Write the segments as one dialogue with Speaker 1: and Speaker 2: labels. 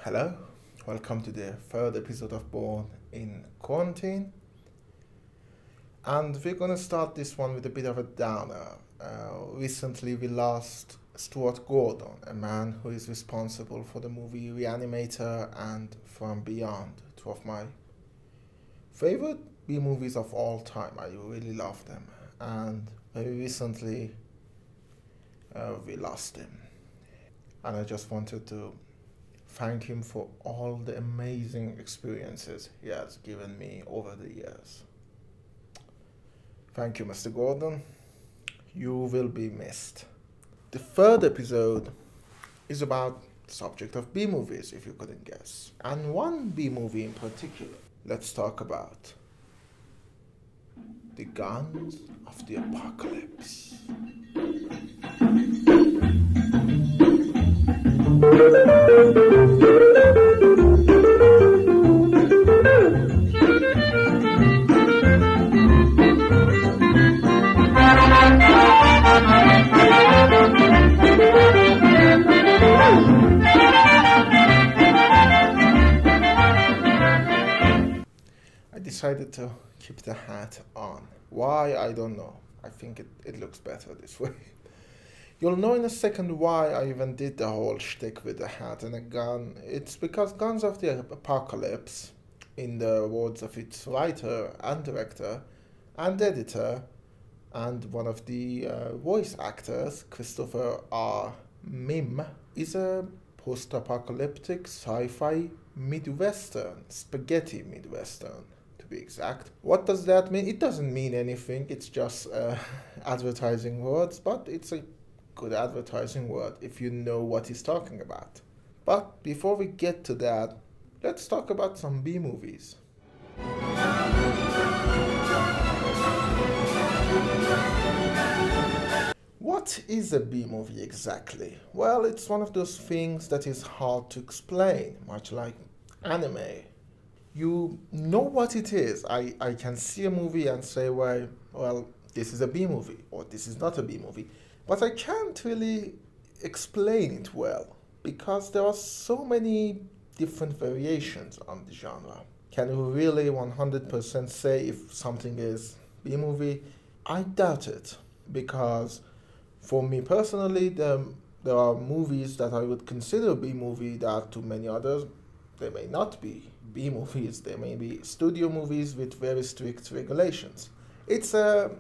Speaker 1: Hello, welcome to the third episode of Born in Quarantine. And we're gonna start this one with a bit of a downer. Recently, we lost Stuart Gordon, a man who is responsible for the movie Reanimator and From Beyond, two of my favorite B movies of all time. I really love them. And very recently, we lost him. And I just wanted to thank him for all the amazing experiences he has given me over the years. Thank you, Mr. Gordon. You will be missed. The third episode is about the subject of B movies, if you couldn't guess. And one B movie in particular. Let's talk about the Guns of the Apocalypse. I decided to keep the hat on. Why, I don't know. I think it looks better this way. You'll know in a second why I even did the whole shtick with a hat and a gun. It's because Guns of the Apocalypse, in the words of its writer and director and editor, and one of the voice actors, Christopher R. Mim, is a post-apocalyptic sci-fi Midwestern, spaghetti Midwestern, to be exact. What does that mean? It doesn't mean anything, it's just advertising words, but it's a good advertising word if you know what he's talking about. But before we get to that, let's talk about some B movies. What is a B movie exactly? Well, it's one of those things that is hard to explain, much like anime. You know what it is. I can see a movie and say, well, this is a B movie, or this is not a B movie. But I can't really explain it well, because there are so many different variations on the genre. Can you really 100% say if something is B movie? I doubt it, because for me personally, there are movies that I would consider B movie that to many others, they may not be B movies. They may be studio movies with very strict regulations. It's an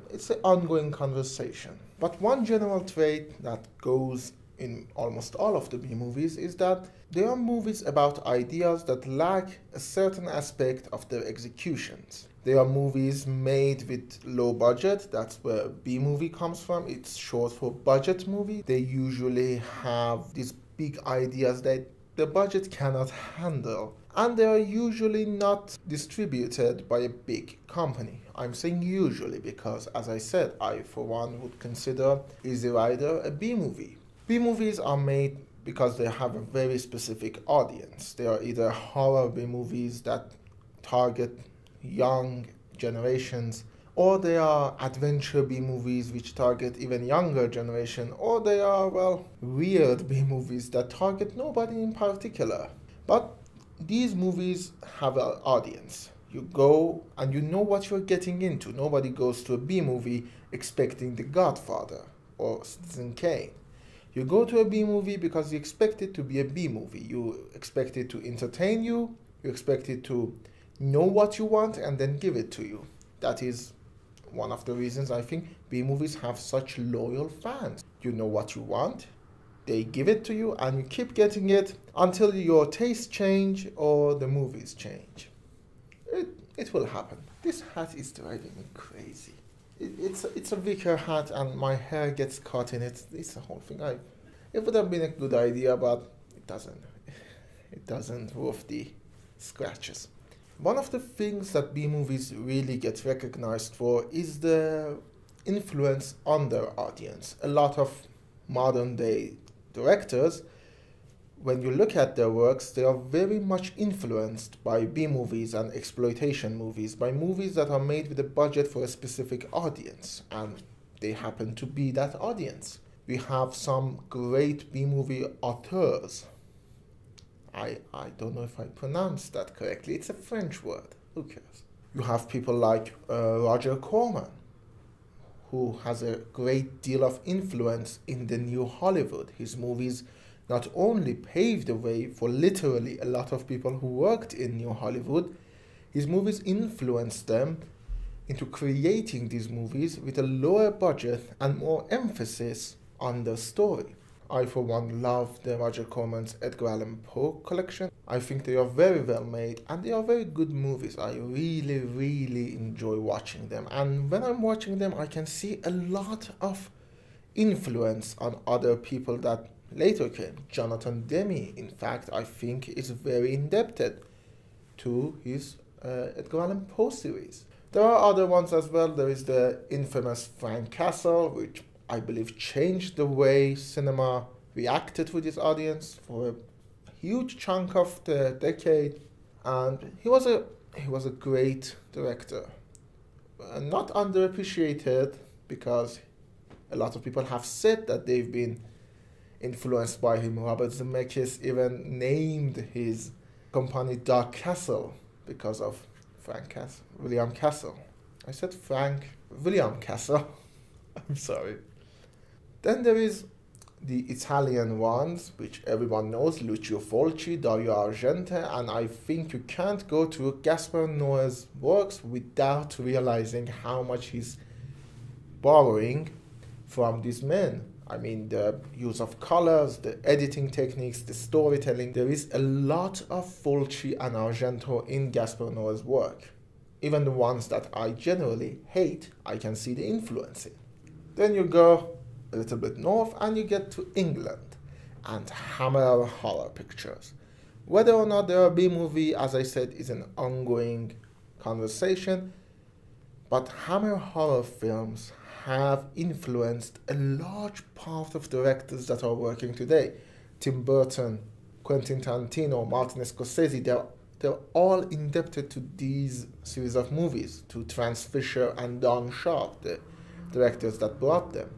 Speaker 1: ongoing conversation. But one general trait that goes in almost all of the B movies is that they are movies about ideas that lack a certain aspect of their executions. They are movies made with low budget. That's where B movie comes from. It's short for budget movie. They usually have these big ideas that the budget cannot handle. And they are usually not distributed by a big company. I'm saying usually because, as I said, I for one would consider Easy Rider a B movie. B movies are made because they have a very specific audience. They are either horror B movies that target young generations, or they are adventure B movies which target even younger generation, or they are, weird B movies that target nobody in particular. But these movies have an audience. You go and you know what you're getting into. Nobody goes to a B movie expecting The Godfather or Citizen Kane. You go to a B movie because you expect it to be a B movie. You expect it to entertain you. You expect it to know what you want and then give it to you. That is one of the reasons I think B movies have such loyal fans. You know what you want, they give it to you, and you keep getting it until your tastes change or the movies change. It will happen. This hat is driving me crazy. It's a wicker hat and my hair gets caught in it. It's the whole thing. It would have been a good idea, but it doesn't. It doesn't worth the scratches. One of the things that B movies really get recognized for is the influence on their audience. A lot of modern day directors, when you look at their works, they are very much influenced by B movies and exploitation movies, by movies that are made with a budget for a specific audience, and they happen to be that audience. We have some great B movie authors I don't know if I pronounced that correctly. It's a French word. Who cares? You have people like Roger Corman, who has a great deal of influence in the new Hollywood. His movies not only paved the way for literally a lot of people who worked in New Hollywood, his movies influenced them into creating these movies with a lower budget and more emphasis on the story. I, for one, love the Roger Corman's Edgar Allan Poe collection. I think they are very well made and they are very good movies. I really, really enjoy watching them. And when I'm watching them, I can see a lot of influence on other people that later came. Jonathan Demme, in fact, I think is very indebted to his Edgar Allan Poe series. There are other ones as well. There is the infamous Frank Castle, which I believe changed the way cinema reacted to this audience for a huge chunk of the decade. And he was a great director. Not underappreciated, because a lot of people have said that they've been influenced by him. Robert Zemeckis even named his company Dark Castle because of William Castle. I said William Castle. I'm sorry. Then there is the Italian ones, which everyone knows, Lucio Fulci, Dario Argento, and I think you can't go to Gaspar Noé's works without realizing how much he's borrowing from these men. I mean, the use of colors, the editing techniques, the storytelling. There is a lot of Fulci and Argento in Gaspar Noé's work. Even the ones that I generally hate, I can see the influence in. Then you go a little bit north and you get to England and Hammer Horror Pictures. Whether or not they're a B-movie, as I said, is an ongoing conversation, but Hammer horror films have influenced a large part of directors that are working today. Tim Burton, Quentin Tarantino, Martin Scorsese, they're all indebted to these series of movies, to Terence Fisher and Don Sharp, the directors that brought them.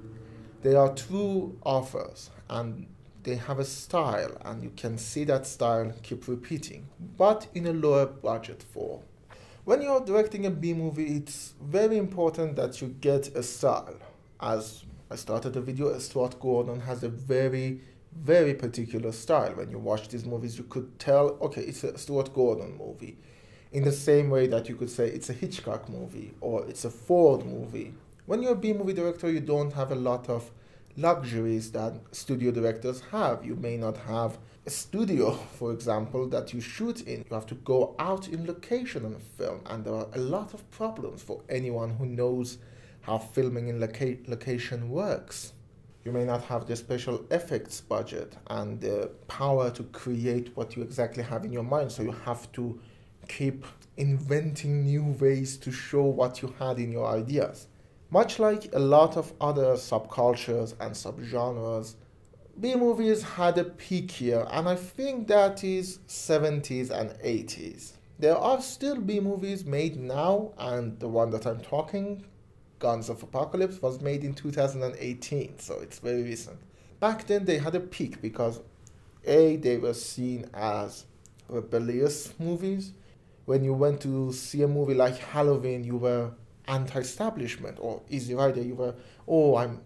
Speaker 1: They are true authors and they have a style, and you can see that style keep repeating, but in a lower budget form. When you're directing a B-movie, it's very important that you get a style. As I started the video, Stuart Gordon has a very, very particular style. When you watch these movies, you could tell, okay, it's a Stuart Gordon movie. In the same way that you could say it's a Hitchcock movie or it's a Ford movie. When you're a B-movie director, you don't have a lot of luxuries that studio directors have. You may not have a studio, for example, that you shoot in. You have to go out in location on a film, and there are a lot of problems for anyone who knows how filming in location works. You may not have the special effects budget and the power to create what you exactly have in your mind, so you have to keep inventing new ways to show what you had in your ideas. Much like a lot of other subcultures and subgenres, B-movies had a peak here, and I think that is 70s and 80s. There are still B-movies made now, and the one that I'm talking, Guns of Apocalypse, was made in 2018, so it's very recent. Back then they had a peak because A, they were seen as rebellious movies. When you went to see a movie like Halloween, you were anti-establishment, or Easy Rider, you were, oh, I'm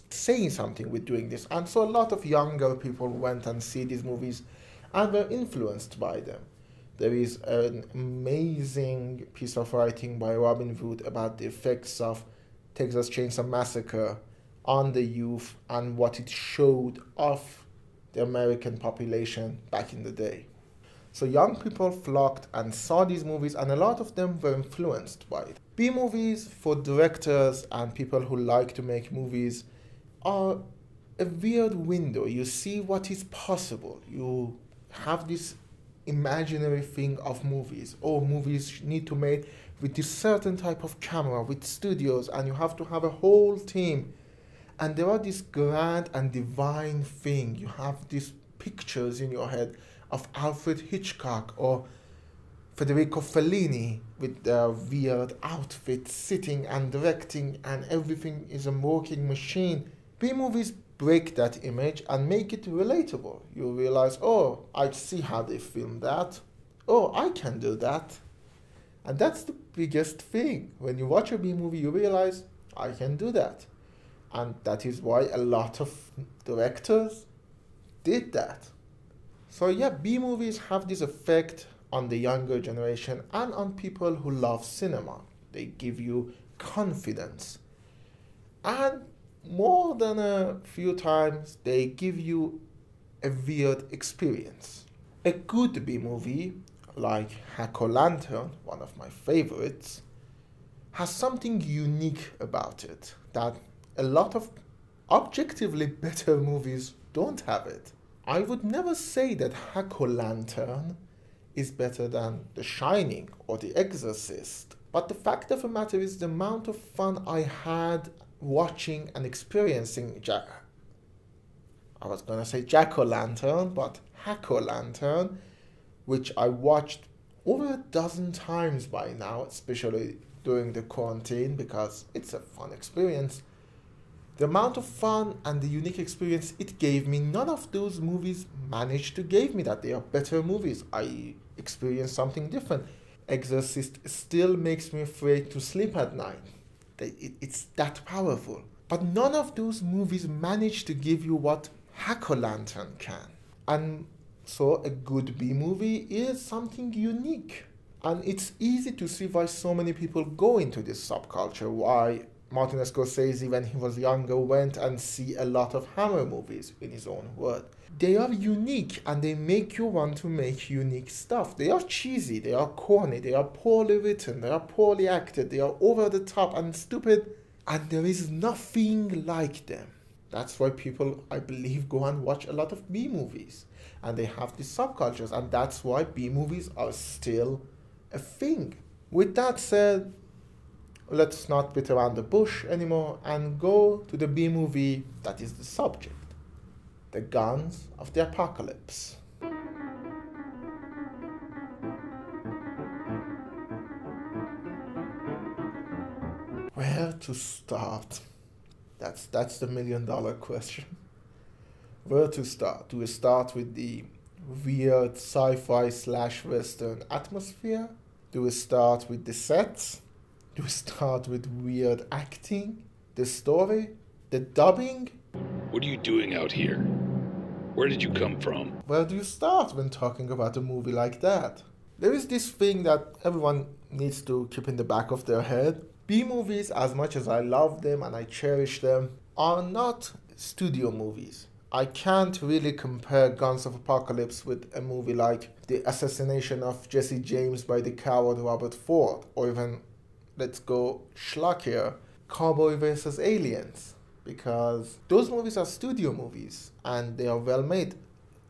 Speaker 1: saying something with doing this. And so a lot of younger people went and see these movies and were influenced by them. There is an amazing piece of writing by Robin Wood about the effects of Texas Chainsaw Massacre on the youth and what it showed of the American population back in the day. So young people flocked and saw these movies, and a lot of them were influenced by it. B-movies for directors and people who like to make movies are a weird window. You see what is possible. You have this imaginary thing of movies. Oh, movies need to make with this certain type of camera, with studios, and you have to have a whole team. And there are this grand and divine thing. You have these pictures in your head of Alfred Hitchcock or Federico Fellini with their weird outfits, sitting and directing, and everything is a working machine. B-movies break that image and make it relatable. You realize, oh, I see how they filmed that. Oh, I can do that. And that's the biggest thing. When you watch a B movie, you realize, I can do that. And that is why a lot of directors did that. So yeah, B movies have this effect on the younger generation and on people who love cinema. They give you confidence. And more than a few times, they give you a weird experience. A good B movie, like Jack-o'-lantern, one of my favorites, has something unique about it that a lot of objectively better movies don't have it. I would never say that Jack-o'-lantern is better than The Shining or The Exorcist, but the fact of the matter is the amount of fun I had watching and experiencing Jack-o'-lantern, but Jack-o'-lantern, which I watched over a dozen times by now, especially during the quarantine, because it's a fun experience. The amount of fun and the unique experience it gave me, none of those movies managed to give me that. They are better movies. I experienced something different. Exorcist still makes me afraid to sleep at night. It's that powerful. But none of those movies manage to give you what Jack-o'-lantern can. And so a good B movie is something unique. And it's easy to see why so many people go into this subculture, why Martin Scorsese, when he was younger, went and see a lot of Hammer movies, in his own word. They are unique and they make you want to make unique stuff. They are cheesy, they are corny, they are poorly written, they are poorly acted, they are over the top and stupid, and there is nothing like them. That's why people, I believe, go and watch a lot of B movies. And they have these subcultures, and that's why B movies are still a thing. With that said, let's not beat around the bush anymore and go to the B movie that is the subject. The Guns of the Apocalypse. Where to start? That's the $1 million question. Where to start? Do we start with the weird sci-fi / western atmosphere? Do we start with the sets? Do we start with weird acting? The story? The dubbing?
Speaker 2: What are you doing out here? Where did you come from?
Speaker 1: Where do you start when talking about a movie like that? There is this thing that everyone needs to keep in the back of their head. B-movies, as much as I love them and I cherish them, are not studio movies. I can't really compare Guns of Apocalypse with a movie like The Assassination of Jesse James by the coward Robert Ford, or even, let's go schlockier, Cowboy vs. Aliens, because those movies are studio movies and they are well made.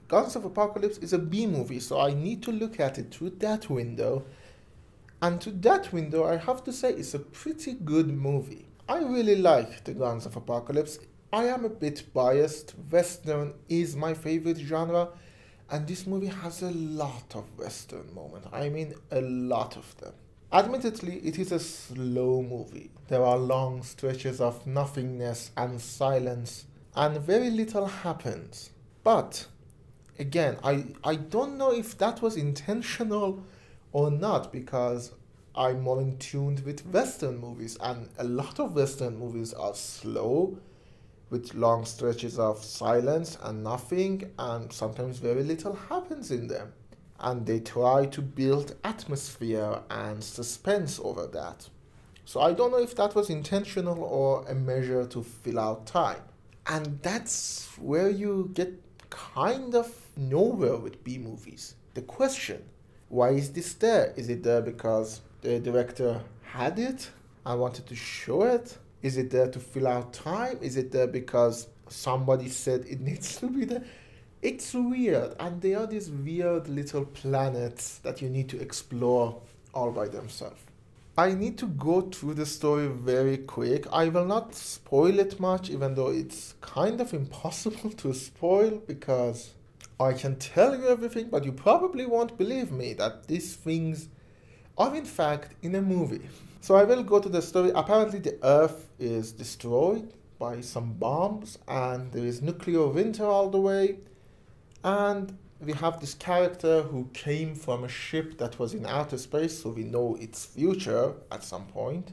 Speaker 1: Guns of Apocalypse is a B movie, so I need to look at it through that window. And to that window, I have to say it's a pretty good movie. I really like the Guns of Apocalypse. I am a bit biased. Western is my favorite genre, and this movie has a lot of Western moments. I mean, a lot of them. Admittedly, it is a slow movie. There are long stretches of nothingness and silence, and very little happens. But, again, I don't know if that was intentional or not, because I'm more in tune with Western movies, and a lot of Western movies are slow, with long stretches of silence and nothing, and sometimes very little happens in them. And they try to build atmosphere and suspense over that. So I don't know if that was intentional or a measure to fill out time. And that's where you get kind of nowhere with B movies. The question, why is this there? Is it there because the director had it and wanted to show it? Is it there to fill out time? Is it there because somebody said it needs to be there? It's weird, and they are these weird little planets that you need to explore all by themselves. I need to go through the story very quick. I will not spoil it much, even though it's kind of impossible to spoil, because I can tell you everything, but you probably won't believe me that these things are in fact in a movie. So I will go to the story. Apparently the Earth is destroyed by some bombs, and there is nuclear winter all the way. And we have this character who came from a ship that was in outer space, so we know its future at some point,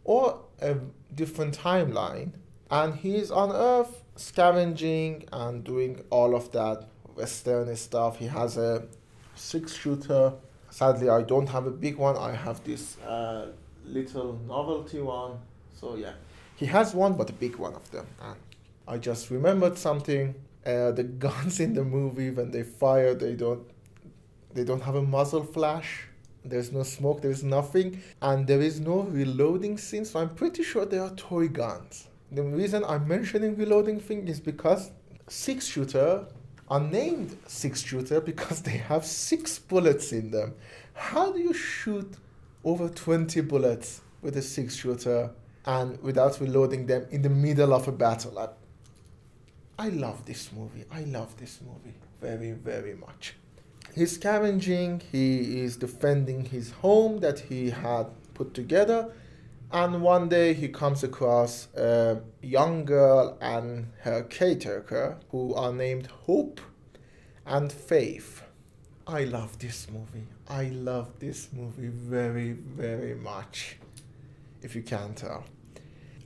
Speaker 1: or a different timeline. And he's on Earth scavenging and doing all of that western stuff. He has a 6-shooter. Sadly, I don't have a big one. I have this little novelty one. So yeah, he has one, but a big one of them. And I just remembered something. The guns in the movie, when they fire, they don't have a muzzle flash. There's no smoke. There's nothing, and there is no reloading scene. So I'm pretty sure they are toy guns. The reason I'm mentioning reloading thing is because 6-shooter are named 6-shooter because they have 6 bullets in them. How do you shoot over 20 bullets with a 6-shooter and without reloading them in the middle of a battle? I love this movie. I love this movie very, very much. He's scavenging. He is defending his home that he had put together. And one day he comes across a young girl and her caretaker who are named Hope and Faith. I love this movie. I love this movie very, very much, if you can't tell.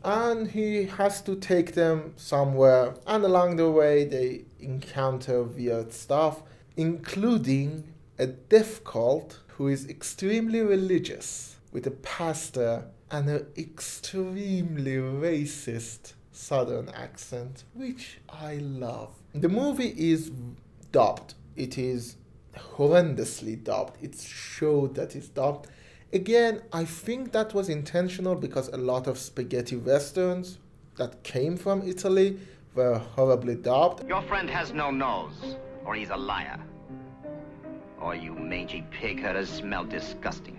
Speaker 1: And he has to take them somewhere, and along the way they encounter weird stuff, including a death cult who is extremely religious, with a pastor and an extremely racist southern accent, which I love. The movie is dubbed. It is horrendously dubbed. It's showed that it's dubbed. Again, I think that was intentional because a lot of spaghetti westerns that came from Italy were horribly dubbed.
Speaker 3: Your friend has no nose, or he's a liar. Or you mangy pig-headers smell disgusting.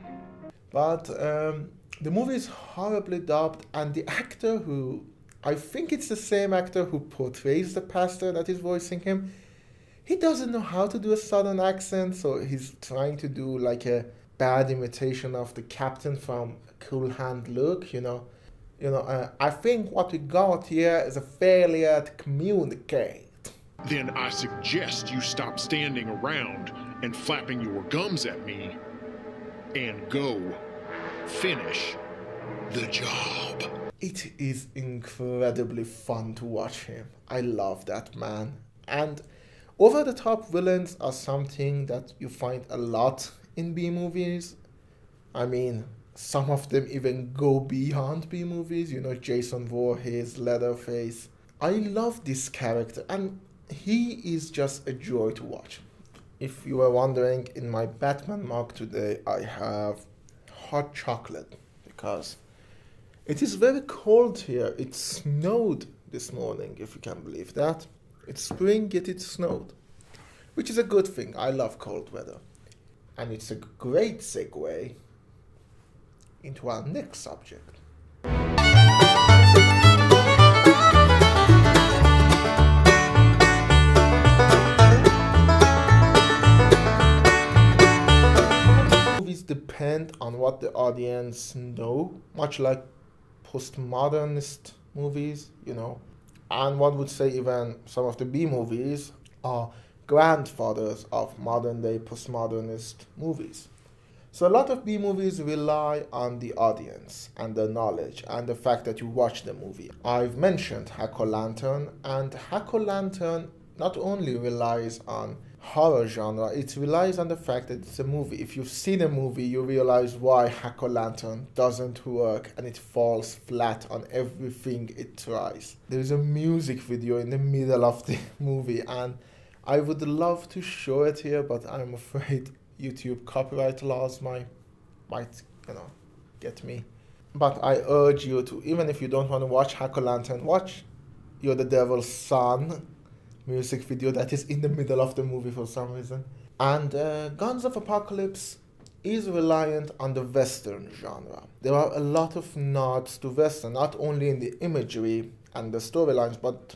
Speaker 1: But the movie is horribly dubbed, and the actor who, I think it's the same actor who portrays the pastor that is voicing him, he doesn't know how to do a southern accent, so he's trying to do like a bad imitation of the captain from Cool Hand Luke, I think what we got here is a failure to communicate.
Speaker 4: Then I suggest you stop standing around and flapping your gums at me and go finish the job.
Speaker 1: It is incredibly fun to watch him. I love that man. And over-the-top villains are something that you find a lot in B-movies. I mean, some of them even go beyond B-movies. Jason Voorhees, Leatherface. I love this character, and he is just a joy to watch. If you were wondering, in my Batman mug today, I have hot chocolate because it is very cold here. It snowed this morning, if you can believe that. It's spring, yet it snowed, which is a good thing. I love cold weather. And it's a great segue into our next subject. Movies depend on what the audience know, much like postmodernist movies, And one would say even some of the B-movies are grandfathers of modern-day postmodernist movies. So a lot of B-movies rely on the audience and the knowledge and the fact that you watch the movie. I've mentioned Hack-O-Lantern, and Hack-O-Lantern not only relies on horror genre, it relies on the fact that it's a movie. If you've seen a movie, you realize why Hack-O-Lantern doesn't work and it falls flat on everything it tries. There is a music video in the middle of the movie, and I would love to show it here, but I'm afraid YouTube copyright laws might get me. But I urge you to, even if you don't want to watch Hack-O-Lantern, watch You're the Devil's Son music video that is in the middle of the movie for some reason. And Guns of Apocalypse is reliant on the Western genre. There are a lot of nods to Western, not only in the imagery and the storylines, but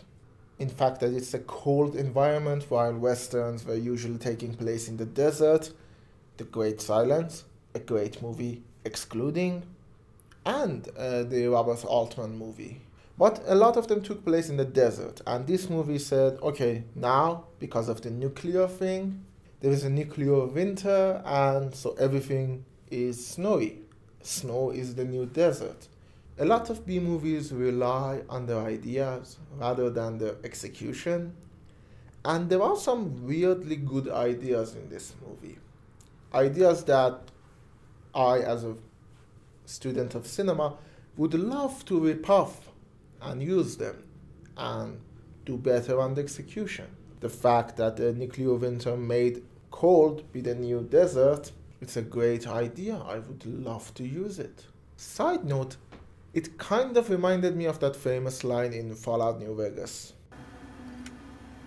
Speaker 1: in fact that it's a cold environment, while Westerns were usually taking place in the desert. The Great Silence, a great movie, Excluding, and the Robert Altman movie. But a lot of them took place in the desert, and this movie said, okay, now, because of the nuclear thing, there is a nuclear winter, and so everything is snowy. Snow is the new desert. A lot of B movies rely on their ideas rather than their execution, and there are some weirdly good ideas in this movie. Ideas that I, as a student of cinema, would love to rip off and use them and do better on the execution. The fact that the nuclear winter made cold be the new desert, it's a great idea. I would love to use it. Side note, it kind of reminded me of that famous line in Fallout New Vegas.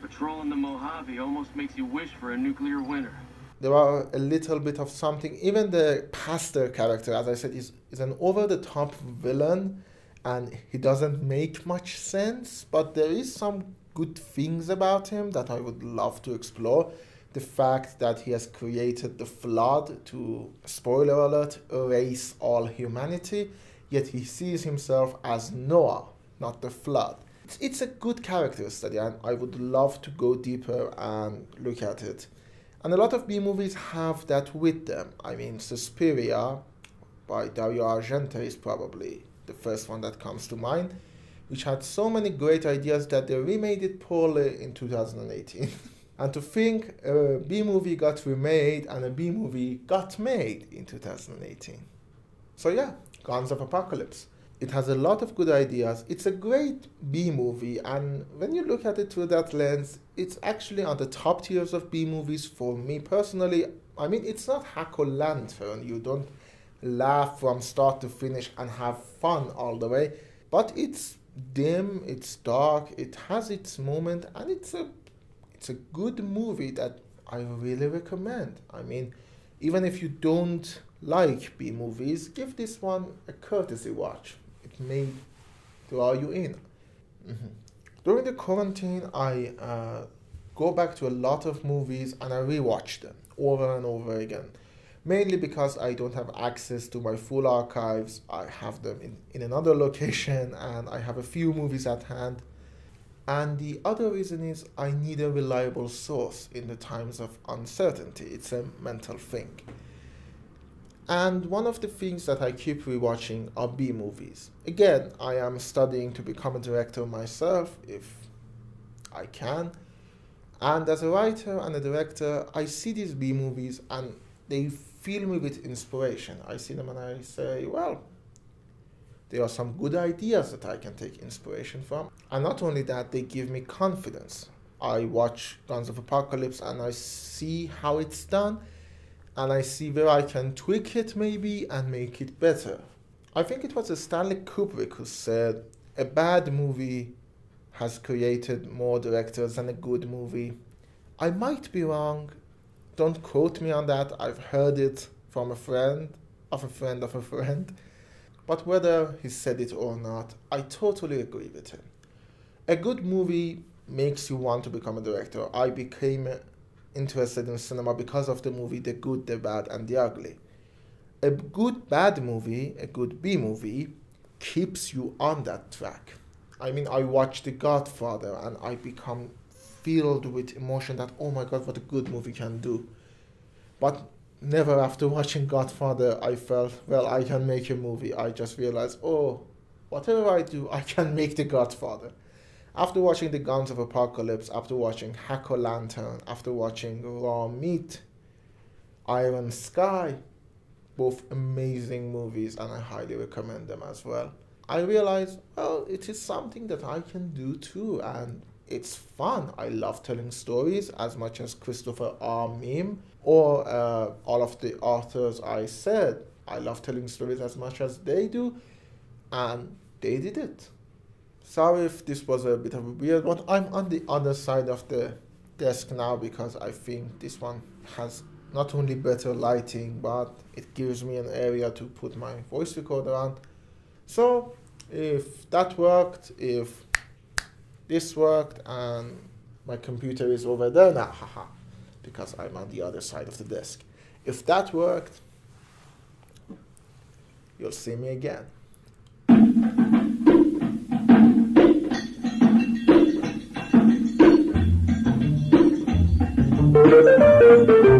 Speaker 5: Patrolling the Mojave almost makes you wish for a nuclear winter.
Speaker 1: There are a little bit of something. Even the pastor character, as I said, is an over-the-top villain, and he doesn't make much sense, but there is some good things about him that I would love to explore. The fact that he has created the flood to, spoiler alert, erase all humanity, yet he sees himself as Noah, not the flood. It's a good character study, and I would love to go deeper and look at it. And a lot of B movies have that with them. I mean, Suspiria by Dario Argento is probably the first one that comes to mind, which had so many great ideas that they remade it poorly in 2018. And to think a B movie got remade and a B movie got made in 2018. So yeah, Guns of Apocalypse. It has a lot of good ideas. It's a great B movie, and when you look at it through that lens, it's actually on the top tiers of B movies for me personally. I mean, it's not Hack-O-Lantern. You don't laugh from start to finish and have fun all the way. But it's dim, it's dark, it has its moment, and it's a good movie that I really recommend. I mean, even if you don't like B movies, give this one a courtesy watch. It may draw you in. During the quarantine, I go back to a lot of movies and I rewatch them over and over again. Mainly because I don't have access to my full archives. I have them in another location, and I have a few movies at hand. And the other reason is I need a reliable source in the times of uncertainty. It's a mental thing. And one of the things that I keep rewatching are B movies. Again, I am studying to become a director myself, if I can. And as a writer and a director, I see these B movies and they fill me with inspiration. I see them and I say, well, there are some good ideas that I can take inspiration from. And not only that, they give me confidence. I watch Guns of Apocalypse and I see how it's done, and I see where I can tweak it maybe and make it better. I think it was Stanley Kubrick who said, a bad movie has created more directors than a good movie. I might be wrong. Don't quote me on that. I've heard it from a friend of a friend of a friend. But whether he said it or not, I totally agree with him. A good movie makes you want to become a director. I became interested in cinema because of the movie The Good, the Bad, and the Ugly. A good bad movie, a good B movie, keeps you on that track. I mean, I watch The Godfather and I become filled with emotion that, oh my God, what a good movie can do. But never after watching Godfather, I felt, well, I can make a movie. I just realized, oh, whatever I do, I can make The Godfather. After watching The Guns of Apocalypse, after watching Hack-O-Lantern, after watching Raw Meat, Iron Sky, both amazing movies, and I highly recommend them as well, I realized, well, it is something that I can do too, and it's fun. I love telling stories as much as Christopher R. Meme or all of the authors I said. I love telling stories as much as they do, and they did it. Sorry if this was a bit of a weird one. I'm on the other side of the desk now because I think this one has not only better lighting, but it gives me an area to put my voice recorder on. So if that worked, if this worked, and my computer is over there now, haha, because I'm on the other side of the desk. If that worked, you'll see me again. Bye.